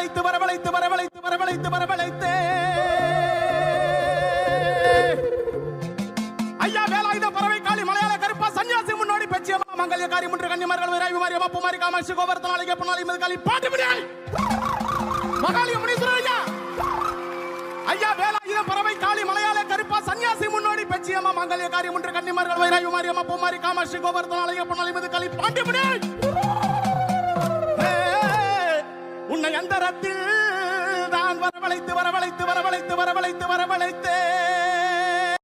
வரவழைத்து வரவழைத்து வரவழைத்து வரவழைத்து வரவழைத்து ஐயா வேலாயுத பறவை காளி மலையாள கருப்பா சன்னியாசி முன்னோடி பெச்சியம்மா மங்கல்ய காரி முன்று கன்னிமார்கள் வீராய் விமாரியம்மா பூமாரி காமாட்சி கோவர்த்தனாளிகை பொன்னாளி மதுகாளி பாட்டு முடியாய் மகாலிய முனீஸ்வரர் ஐயா ஐயா வேலாயுத பறவை காளி மலையாள கருப்பா சன்னியாசி முன்னோடி பெச்சியம்மா மங்கல்ய காரி முன்று கன்னிமார்கள் வீராய் விமாரியம்மா பூமாரி காமாட்சி கோவர்த்தனாளிகை பொன்னாளி மதுகாளி பாட்டு முடியாய் உன்னை அந்தரத்தில் நான் வரவழைத்து வரவழைத்து வரவழைத்து வரவழைத்து வரவழைத்து